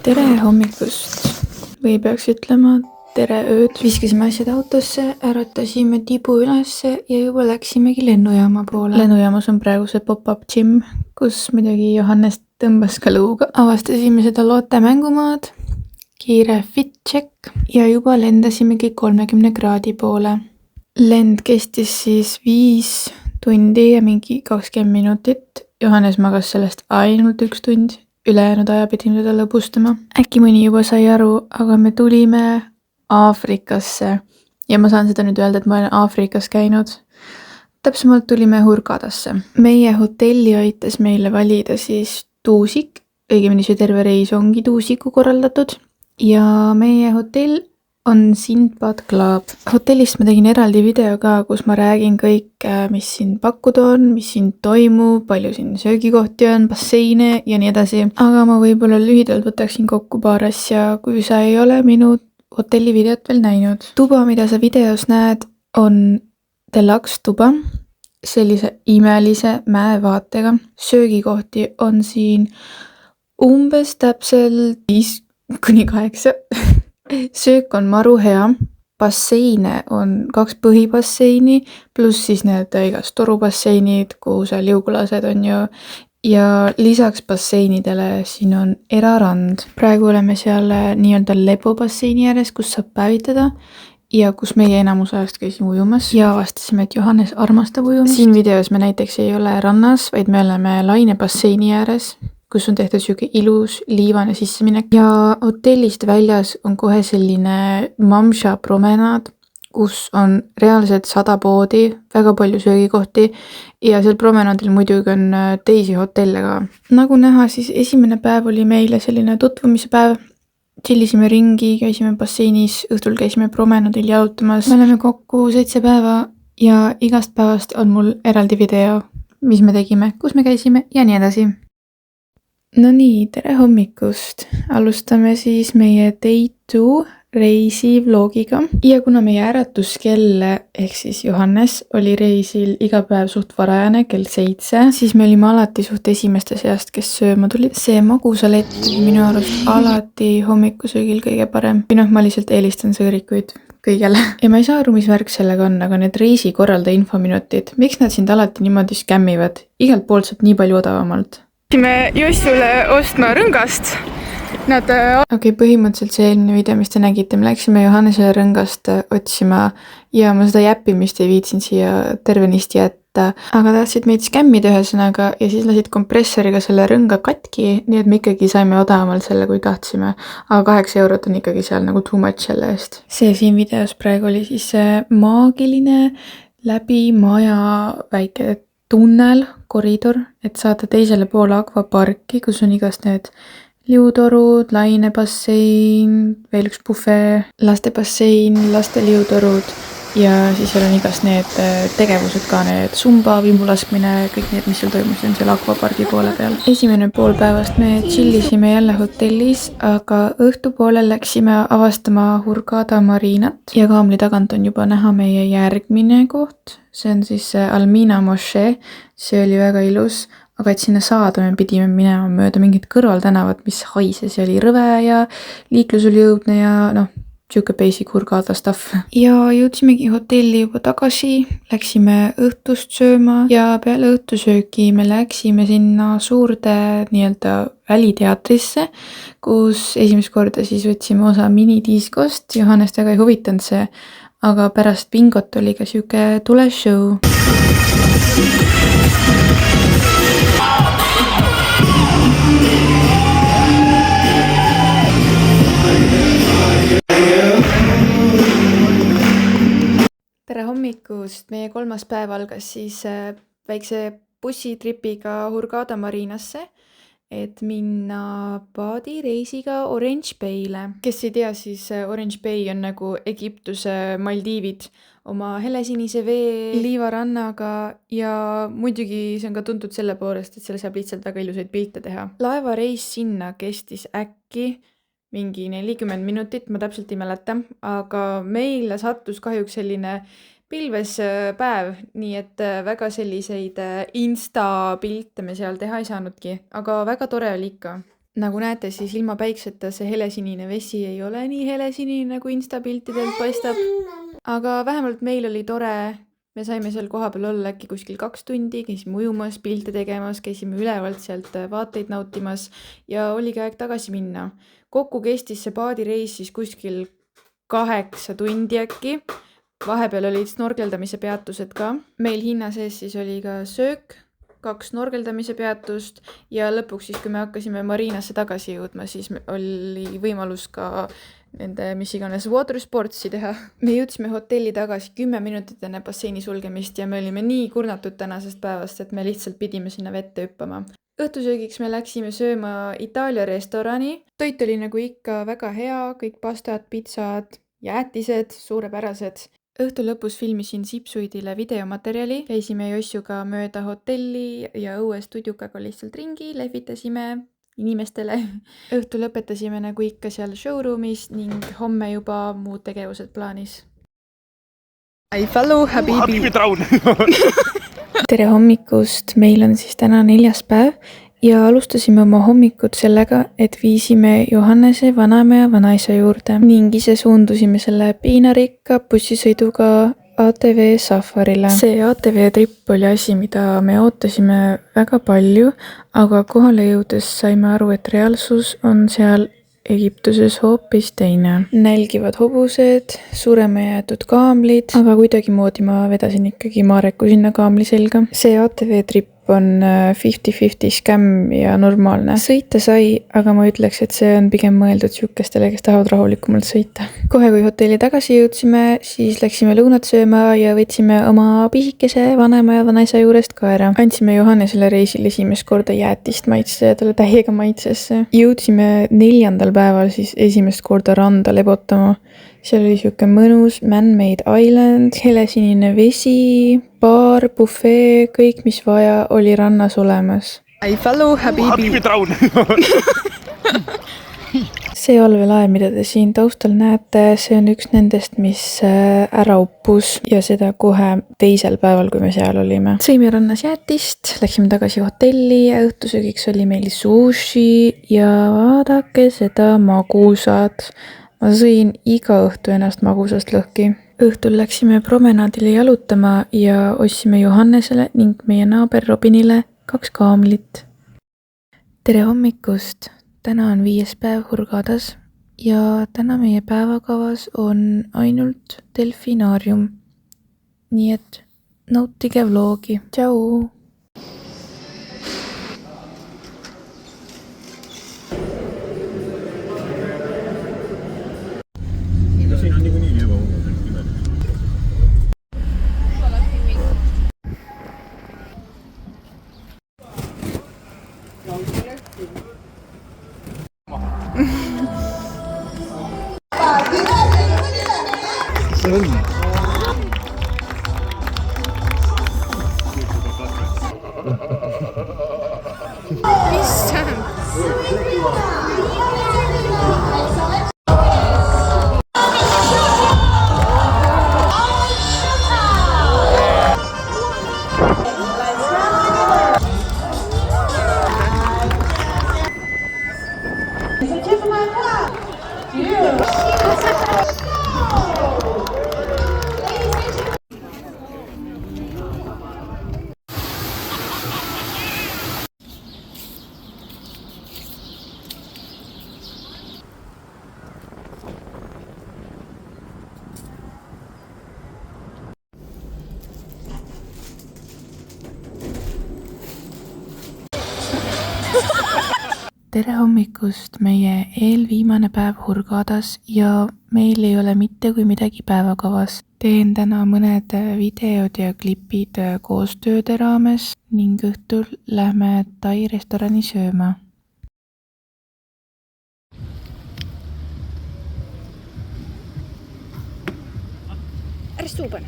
tere hommikust või peaks ütlema tere ööd. Viskasime asjad autosse, äratasime tibu ülesse ja juba läksimegi lennujaama poole. Lennujaamas on praegu see pop-up gym, kus muidugi Johannes tõmbas ka lõuga. Avastasime seda Lotte mängumaad, kiire fit check ja juba lendasimegi 30 kraadi poole. Lend kestis siis 5 tundi ja mingi 20 minutit. Johannes magas sellest ainult 1 tund. Ülejäänud aja pidime teda lõbustama. Äkki mõni juba sai aru, aga me tulime Aafrikasse. Ja ma saan seda nüüd öelda, et ma olen Aafrikas käinud. Täpsemalt tulime Hurghadasse. Meie hotelli aitas meile valida siis tuusik. Õigemini see terve reis ongi tuusiku korraldatud. Ja meie hotell on Sindbad Club. Hotellist ma tegin eraldi video ka, kus ma räägin kõik, mis siin pakkuda on, mis siin toimub, palju siin söögikohti on, basseine ja nii edasi. Aga ma võib-olla lühidalt võtaksin kokku paar asja, kui sa ei ole minu hotelli videot veel näinud. Tuba, mida sa videos näed, on deluxe tuba, sellise imelise mäevaatega. Söögikohti on siin umbes täpselt 5-8. Söök on maru hea, basseine on 2 põhibasseini, pluss siis need igast torubasseinid, kuhu seal jõugulased on ju, ja lisaks basseinidele siin on erarand. Praegu oleme seal nii-öelda lebobasseini ääres, kus saab päevitada ja kus meie enamus ajast käisime ujumas ja avastasime, et Johannes armastab ujumist. Siin videos me näiteks ei ole rannas, vaid me oleme lainebasseini ääres, kus on tehtud siuke ilus liivane sisseminek ja hotellist väljas on kohe selline Mamša promenaad, kus on reaalselt 100 poodi, väga palju söögikohti ja seal promenaadil muidugi on teisi hotelle ka. Nagu näha, siis esimene päev oli meile selline tutvumise päev. Chillisime ringi, käisime basseinis, õhtul käisime promenaadil jalutamas. Me oleme kokku 7 päeva ja igast päevast on mul eraldi video, mis me tegime, kus me käisime ja nii edasi. No nii, tere hommikust. Alustame siis meie day 2 reisi vlogiga. Ja kuna meie äratuskell ehk siis Johannes oli reisil iga päev suht varajane kell 7, siis me olime alati suht esimeste seast, kes sööma tulid. See magusalett oli minu arust alati hommikusöögil kõige parem. Või ma lihtsalt eelistan sõõrikuid kõigele. Ja ma ei saa aru, mis värk sellega on, aga need reisikorraldaja infominutid, miks nad sind alati niimoodi skämmivad? Igalt poolt saab nii palju odavamalt. Me Jossule ostma rõngast. Põhimõtteliselt see eelmine video, mis te nägite, me läksime Johannesele rõngast otsima ja ma seda jäppimist ei viitsin siia tervenisti jätta, aga tahtsid meid skämmida ühesõnaga ja siis lasid kompressoriga selle rõnga katki, nii et me ikkagi saime odavamalt selle, kui tahtsime, aga 8 eurot on ikkagi seal nagu too much selle eest. See siin videos praegu oli siis maagiline läbi maja väike tunnel, koridor, et saada teisele poole akvaparki, kus on igast need liutorud, lainebassein, veel üks bufee, lastebassein, laste liutorud ja siis seal on igast need tegevused ka, need sumba, vimbulaskmine, kõik need, mis seal toimusid seal akvapargi poole peal. Esimene pool päevast me chillisime jälle hotellis, aga õhtupoole läksime avastama Hurghada mariinat ja kaamli tagant on juba näha meie järgmine koht. See on siis Almina mošee, see oli väga ilus, aga et sinna saada me pidime minema mööda mingit kõrvaltänavat, mis haises ja oli rõve ja liiklus oli õudne ja siuke basic Hurghada stuff. Ja jõudsimegi hotelli juba tagasi, läksime õhtust sööma ja peale õhtusööki me läksime sinna suurde nii-öelda väliteatrisse, kus esimest korda siis võtsime osa minidiskost. Johannes väga ei huvitanud see, aga pärast bingot oli ka siuke tuleshow. Tere hommikust! Meie 3. päev algas siis väikse bussitripiga Hurghada mariinasse, et minna paadireisiga Orange Bay'le. Kes ei tea, siis Orange Bay on nagu Egiptuse Maldiivid oma helesinise vee, liivarannaga ja muidugi see on ka tuntud selle poolest, et seal saab lihtsalt väga ilusaid pilte teha. Laevareis sinna kestis äkki mingi 40 minutit, ma täpselt ei mäleta, aga meile sattus kahjuks selline pilves päev, nii et väga selliseid Insta pilte me seal teha ei saanudki, aga väga tore oli ikka. Nagu näete, siis ilma päikseta see helesinine vesi ei ole nii helesinine, nagu Insta piltidelt paistab. Aga vähemalt meil oli tore, me saime seal kohapeal olla äkki kuskil 2 tundi, käisime ujumas, pilte tegemas, käisime ülevalt sealt vaateid nautimas ja oligi aeg tagasi minna. Kokku kestis see paadireis siis kuskil 8 tundi äkki. Vahepeal olid snorgeldamise peatused ka. Meil hinna sees siis oli ka söök, 2 snorgeldamise peatust ja lõpuks siis, kui me hakkasime Marinasse tagasi jõudma, siis oli võimalus ka nende mis iganes water sportsi teha. Me jõudsime hotelli tagasi 10 minutit enne basseini sulgemist ja me olime nii kurnatud tänasest päevast, et me lihtsalt pidime sinna vette hüppama. Õhtusöögiks me läksime sööma Itaalia restorani. Toit oli nagu ikka väga hea, kõik pastad, pitsad, jäätised, suurepärased. Õhtu lõpus filmisin Zipsuidile videomaterjali, käisime Jossuga mööda hotelli ja õues tudjukaga lihtsalt ringi, lehvitasime inimestele. Õhtu lõpetasime nagu ikka seal showroomis ning homme juba muud tegevused plaanis. I follow Habibi. Tere hommikust, meil on siis täna 4. päev ja alustasime oma hommikut sellega, et viisime Johannese vanaema ja vanaisa juurde ning ise suundusime selle piinarikka bussisõiduga ATV safarile. See ATV trip oli asi, mida me ootasime väga palju, aga kohale jõudes saime aru, et reaalsus on seal Egiptuses hoopis teine. Nälgivad hobused, surema jäetud kaamlid, aga kuidagimoodi ma vedasin ikkagi Mareku sinna kaamli selga. See ATV trip on 50-50 skämm ja normaalne. Sõita sai, aga ma ütleks, et see on pigem mõeldud siukestele, kes tahavad rahulikumalt sõita. Kohe kui hotelli tagasi jõudsime, siis läksime lõunat sööma ja võtsime oma pisikese vanaema ja vanaisa juurest ka ära. Andsime Johannesele reisil esimest korda jäätist maitse ja talle täiega maitsesse. Jõudsime 4. päeval siis esimest korda randa lebotama. Seal oli siuke mõnus man-made island, helesinine vesi, baar, bufee, kõik mis vaja oli rannas olemas. I follow Habibi. See allveelaev, mida te siin taustal näete, see on üks nendest, mis ära uppus ja seda kohe 2. päeval, kui me seal olime. Sõime rannas jäätist, läksime tagasi hotelli ja õhtusöögiks oli meil sushi ja vaadake seda magusat. Ma sõin iga õhtu ennast magusast lõhki. Õhtul läksime promenaadile jalutama ja ostsime Johannesele ning meie naaber Robinile 2 kaamlit. Tere hommikust! Täna on 5. päev Hurgadas ja täna meie päevakavas on ainult delfinaarium. Nii et nautige vlogi. Tšau! Siin on niikuinii ebamugav nimel. Tere hommikust, meie eelviimane päev Hurgadas ja meil ei ole mitte kui midagi päevakavas. Teen täna mõned videod ja klipid koostööde raames ning õhtul lähme Tai restorani sööma. Ära suu pane.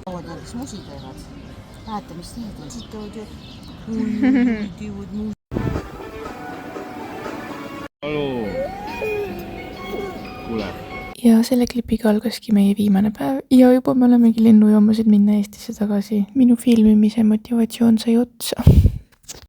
Lauad näiteks musi teevad. Näete, mis need on? Siit tood ju. Tiivad musi. hallo. kuule. ja selle klipiga algaski meie viimane päev ja juba me olemegi lennujaamas, et minna Eestisse tagasi. minu filmimise motivatsioon sai otsa.